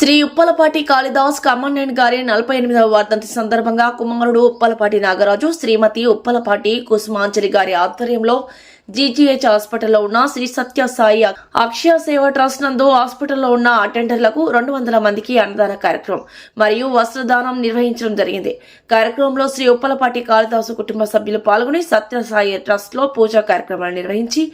శ్రీ ఉప్పలపాటి కాళిదాస్ కమ్మన్నెన్ గారి 48వ వర్ధంతి సందర్భంగా కుమారుడు ఉప్పలపాటి నాగరాజు, శ్రీమతి ఉప్పలపాటి కుసుమాంజలి గారి ఆధ్వర్యంలో జీజీహెచ్ హాస్పిటల్లో ఉన్న శ్రీ సత్య సాయి అక్షయ సేవ ట్రస్ట్ నందు హాస్పిటల్లో ఉన్న అటెండర్లకు 200 మందికి అన్నదాన కార్యక్రమం మరియు వస్త్రదానం నిర్వహించడం జరిగింది. కార్యక్రమంలో శ్రీ ఉప్పలపాటి కాళిదాసు కుటుంబ సభ్యులు పాల్గొని సత్య సాయి ట్రస్ట్ లో పూజా కార్యక్రమాలు నిర్వహించి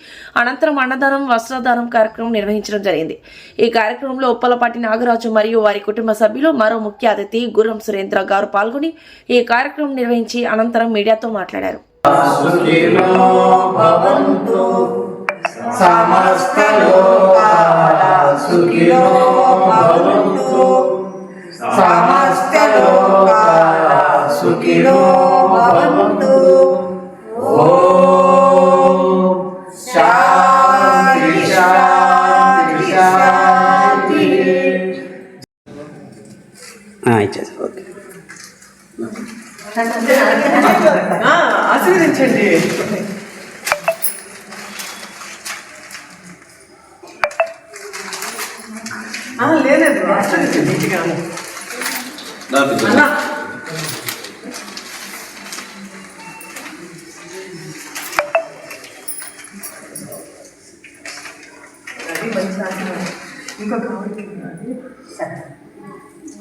అనంతరం అన్నదానం, వస్త్రదానం కార్యక్రమం నిర్వహించడం జరిగింది. ఈ కార్యక్రమంలో ఉప్పలపాటి నాగరాజు మరియు వారి కుటుంబ సభ్యులు, మరో ముఖ్య అతిథి గుర్రం సురేంద్ర గారు పాల్గొని ఈ కార్యక్రమం నిర్వహించి అనంతరం మీడియాతో మాట్లాడారు. సుఖినో భవంతు సమస్త లోకాః సుఖినో భవంతు సమస్త లోకాః సుఖినో భవంతు. ఓం శాంతి శాంతి శాంతి. ఇచ్చేసి ఓకే. ఆశీర్వదించండి. లేదండి, ఆశీర్వదించండి. ఇంటికి ఇంకొక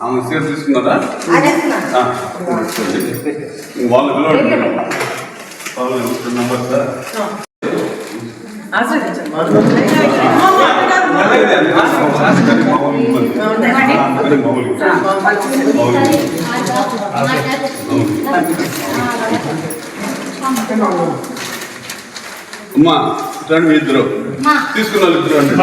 ఆమె సేఫ్ తీసుకున్నారా? వాళ్ళు నంబర్ సార్ అమ్మా రండి, మీ ఇద్దరు తీసుకున్న వాళ్ళు ఇద్దరు అండి.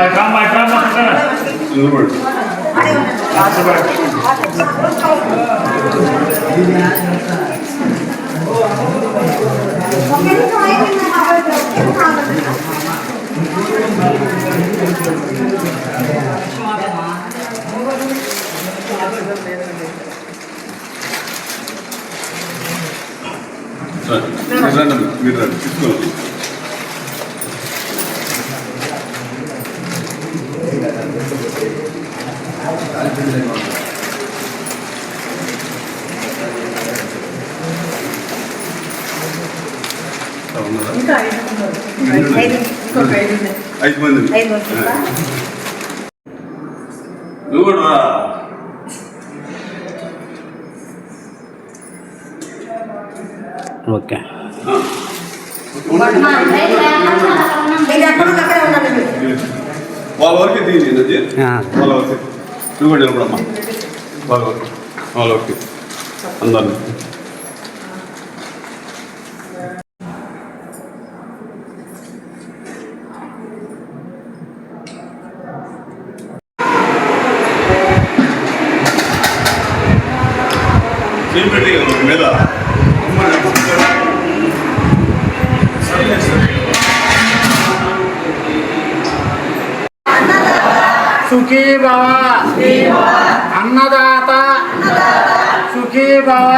మీరు రండి, తీసుకోవాలి. ఐదు మంది నువ్వు కూడా రా. ఓకే. వాళ్ళ వరకే తీయండి, వాళ్ళ వరకే. నువ్వు కూడా నిలబడమ్మా. వాళ్ళ వరకు, వాళ్ళ వరకు అందరినీ. మీద సుఖీ భవ అన్నదాత, సుఖీ భవ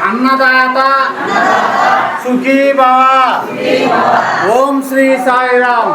అన్నదాత, సుఖీ భవ. ఓం శ్రీ సాయిరామ్.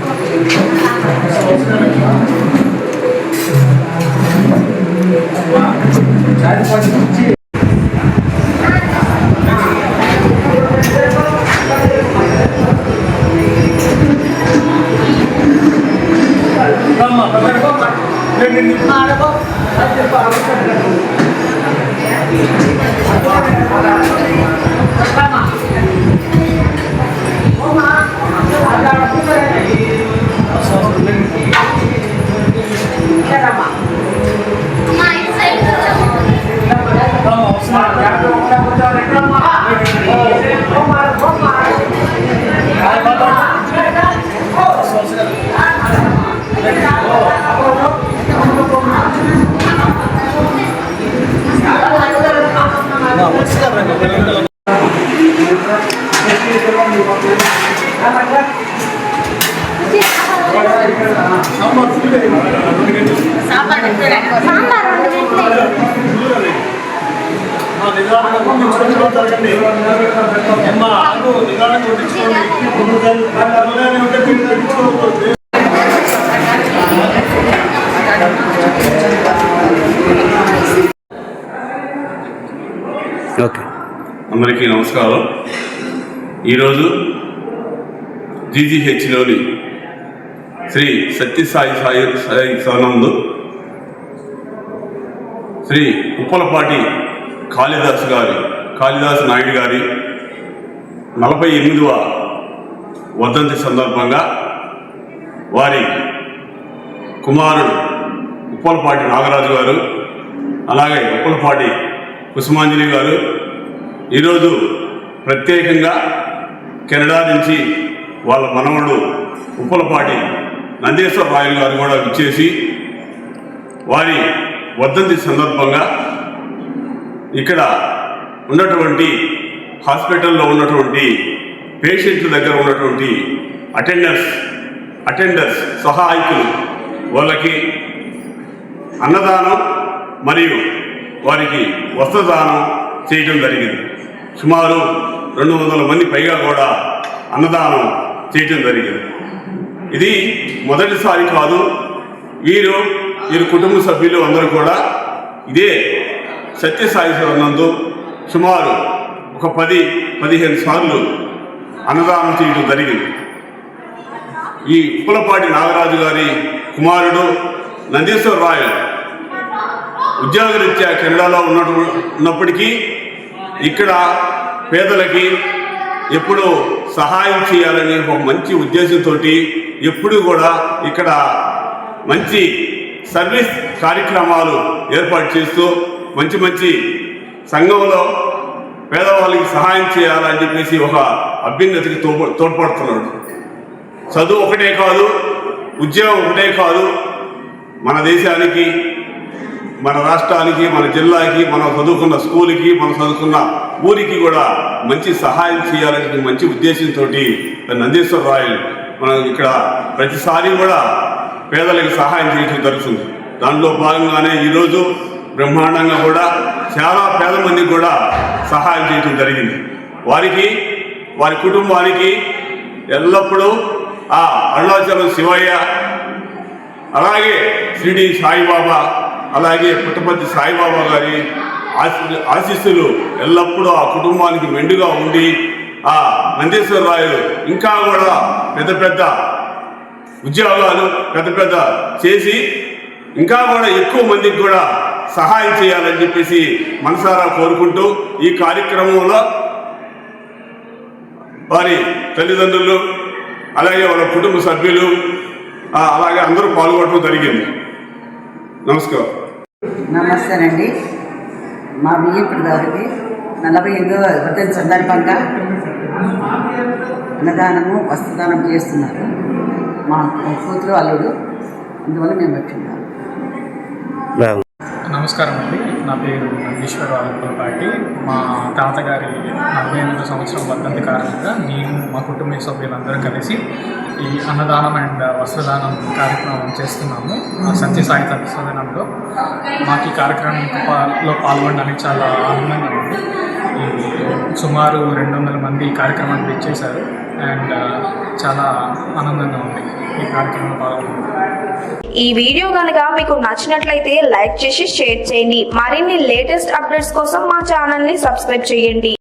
Line okay. అందరికీ నమస్కారం. ఈరోజు జీజీహెచ్లోని శ్రీ సత్యసాయి సాయి సనందు శ్రీ ఉప్పలపాటి కాళిదాస్ నాయుడు గారి 48వ వర్ధంతి సందర్భంగా వారి కుమారుడు ఉప్పలపాటి నాగరాజు గారు, అలాగే ఉప్పలపాటి కుసుమాంజలి గారు ఈరోజు ప్రత్యేకంగా కెనడా నుంచి వాళ్ళ మనవడు ఉప్పలపాటి నందేశ్వర రాయలు గారు కూడా విచ్చేసి వారి వర్ధంతి సందర్భంగా ఇక్కడ ఉన్నటువంటి హాస్పిటల్లో ఉన్నటువంటి పేషెంట్ల దగ్గర ఉన్నటువంటి అటెండర్స్ సహాయకులు వాళ్ళకి అన్నదానం మరియు వారికి వస్త్రదానం చేయడం జరిగింది. సుమారు 200 మంది పైగా కూడా అన్నదానం చేయడం జరిగింది. ఇది మొదటిసారి కాదు. వీరు కుటుంబ సభ్యులు అందరూ కూడా ఇదే సత్యసాయి నందు సుమారు ఒక 10-15 సార్లు అన్నదానం చేయడం జరిగింది. ఈ ఉప్పలపాటి నాగరాజు గారి కుమారుడు నందీశ్వర రాయ్ ఉద్యోగరీత్యా కెనడాలో ఉన్నప్పటికీ ఇక్కడ పేదలకి ఎప్పుడూ సహాయం చేయాలని ఒక మంచి ఉద్దేశంతో ఎప్పుడూ కూడా ఇక్కడ మంచి సర్వీస్ కార్యక్రమాలు ఏర్పాటు చేస్తూ మంచి సంఘంలో పేదవాళ్ళకి సహాయం చేయాలని చెప్పేసి ఒక అభ్యున్నతికి తోడ్పడుతున్నాడు. చదువు ఒకటే కాదు, ఉద్యోగం ఒకటే కాదు, మన దేశానికి, మన రాష్ట్రానికి, మన జిల్లాకి, మనం చదువుకున్న స్కూల్కి, మనం చదువుకున్న ఊరికి కూడా మంచి సహాయం చేయాలని మంచి ఉద్దేశంతో నందీశ్వర రాయ్ మనం ఇక్కడ ప్రతిసారి కూడా పేదలకు సహాయం చేయడం జరుగుతుంది. దాంట్లో భాగంగానే ఈరోజు బ్రహ్మాండంగా కూడా చాలా పేద మందికి కూడా సహాయం చేయడం జరిగింది. వారి కుటుంబానికి ఎల్లప్పుడూ ఆ అరుణాచలం శివయ్య, అలాగే షిరిడి సాయిబాబా, అలాగే పుట్టపర్తి సాయిబాబా గారి ఆశీస్సులు ఎల్లప్పుడూ ఆ కుటుంబానికి మెండుగా ఉండి ఆ నందీశ్వర రాయలు ఇంకా కూడా పెద్ద ఉద్యోగాలు పెద్ద చేసి ఇంకా కూడా ఎక్కువ మందికి కూడా సహాయం చేయాలని చెప్పేసి మనసారా కోరుకుంటూ ఈ కార్యక్రమంలో వారి తల్లిదండ్రులు, అలాగే వాళ్ళ కుటుంబ సభ్యులు, అలాగే అందరూ పాల్గొనడం జరిగింది. నమస్కారం. నమస్తేనండి. మా బియ్యపుడు గారికి 48వ వర్ధంతి సందర్భంగా అన్నదానము వస్త్రదానం చేస్తున్నారు. మా కూతురు అల్లుడు, అందువల్ల మేము వచ్చిన్నాము. నమస్కారం అండి. నా పేరు నందీశ్వరరావు ఉప్పలపాటి. మా తాతగారి 48వ సంవత్సరం వర్ధంతి కారణంగా నేను, మా కుటుంబ సభ్యులందరూ కలిసి ఈ అన్నదానం అండ్ వస్త్రదానం కార్యక్రమం చేస్తున్నాము. సత్యసాయి సదనంలో మాకు ఈ కార్యక్రమంలో పాల్గొనడానికి చాలా ఆనందంగా ఉంది. ఈ సుమారు 200 మంది ఈ కార్యక్రమానికి ఇచ్చేశారు. అండ్ చాలా ఆనందంగా ఉంది ఈ కార్యక్రమంలో పాల్గొనడం. ఈ వీడియో కనుక మీకు నచ్చినట్లయితే లైక్ చేసి షేర్ చేయండి. మరిన్ని లేటెస్ట్ అప్డేట్స్ కోసం మా ఛానల్ని సబ్స్క్రైబ్ చేయండి.